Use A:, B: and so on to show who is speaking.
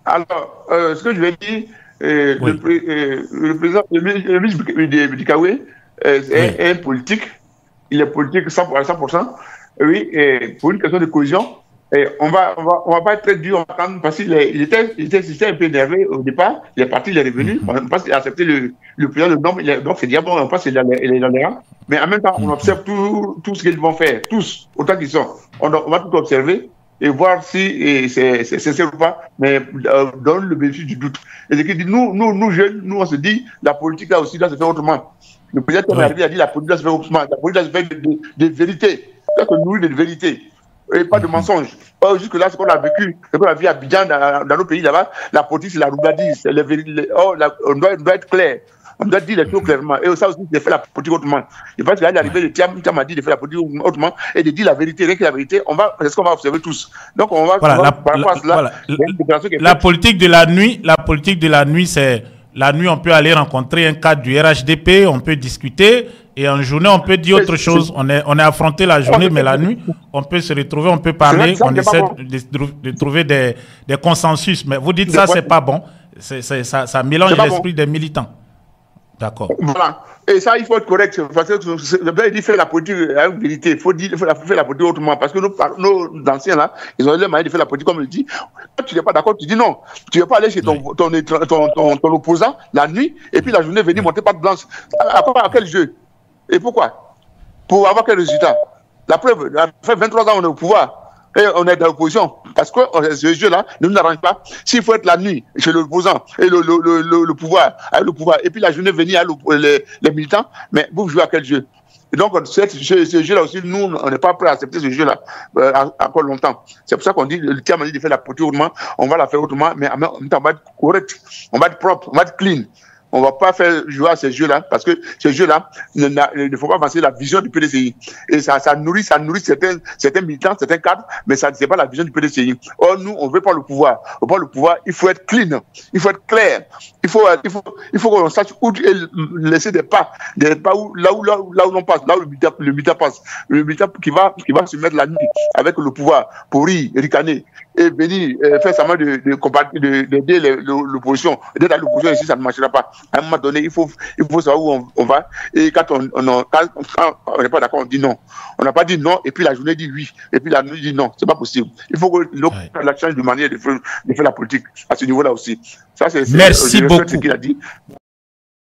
A: Alors, ce que je vais dire,
B: Oui,
A: le président, le ministre Bidikawe
B: oui.
A: est un politique. Il est politique 100%. À 100%. Oui, et pour une question de cohésion, et on va pas être très dur en attendre parce il était un peu énervé au départ. Il est parti, il est revenu.
B: Mhm,
A: On pense qu'il a accepté le président, le nom. Donc, c'est dire, bon, on pense qu'il est dans les rangs. Mais en même temps, on
B: mhm.
A: observe tout ce qu'ils vont faire, tous, autant qu'ils sont. On va tout observer et voir si c'est sincère ou pas, mais donne le bénéfice du doute. Et ce qui dit, nous jeunes, nous, on se dit, la politique là aussi doit se faire autrement. Le président est
B: Oui.
A: arrivé à dire la politique doit se faire autrement. La politique doit se faire de vérité. Ça se nourrit de vérité. Et pas de
B: Mhm.
A: mensonges. Jusque-là, ce qu'on a vécu, ce qu'on a vu à Abidjan, dans nos pays là-bas, la politique, c'est la roubladise. On doit être clair. On doit dire les choses clairement. Et ça aussi, c'est de faire la politique autrement. Je pense qu'il est
B: Ouais.
A: arrivé, le Thiam a dit de faire la politique autrement et de dire la vérité. Rien que la vérité, c'est ce qu'on va observer tous. Donc,
B: Voilà,
A: par rapport à cela,
B: voilà.
A: il y a une déclaration qui est
B: La
A: faite.
B: politique de la politique de la nuit, c'est la nuit, on peut aller rencontrer un cadre du RHDP, on peut discuter, et en journée, on peut dire autre chose. On est affronté la journée, mais la nuit, on peut se retrouver, on peut parler,
A: Ça,
B: on
A: c'est pas
B: essaie
A: bon.
B: de trouver des consensus. Mais vous dites ça, c'est pas bon. Ça mélange
A: C'est pas bon.
B: l'esprit des militants. D'accord.
A: Voilà. Et ça, il faut être correct. Parce que il dit faire la politique avec vérité. Il faut faire la politique autrement. Parce que nos anciens, là, ils ont eu le moyen de faire la politique comme il dit. Quand tu n'es pas d'accord, tu dis non. Tu ne veux pas aller chez
B: Oui.
A: ton opposant la nuit et puis la journée venir
B: Oui.
A: monter patte blanche. À quel jeu? Et pourquoi? Pour avoir quel résultat? La preuve, ça fait 23 ans on est au pouvoir. Et on est dans l'opposition. Parce que ce jeu-là ne nous arrange pas. S'il faut être la nuit chez l'opposant et le pouvoir, avec le pouvoir, et puis la journée venir avec les militants, mais vous jouez à quel jeu? Et donc, ce jeu-là aussi, nous, on n'est pas prêt à accepter ce jeu-là encore longtemps. C'est pour ça qu'on dit, le terme dit de faire la politique autrement, on va la faire autrement, mais en même temps, on va être correct, on va être propre, on va être clean. On ne va pas faire jouer à ces jeux-là, parce que ces jeux-là ne font pas avancer la vision du PDCI. Et ça nourrit certains militants, certains cadres, mais ça n'est pas la vision du PDCI. Or, nous, on ne veut pas le pouvoir. On veut pas le pouvoir, il faut être clean, il faut être clair, il faut qu'on sache où laisser des pas où, là où l'on passe, là où le militant passe. Le militant qui va se mettre la nuit avec le pouvoir pour ricaner et venir faire semblant d'aider l'opposition. D'être à l'opposition ici, ça ne marchera pas. À un moment donné, il faut savoir où on va. Et quand on n'est pas d'accord, on dit non. On n'a pas dit non, et puis la journée dit oui, et puis la nuit dit non. C'est pas possible. Il faut que la change de manière de faire la politique à ce niveau-là aussi. Ça, c'est
B: Merci
A: je respecte ce
B: beaucoup.
A: qu'il a dit.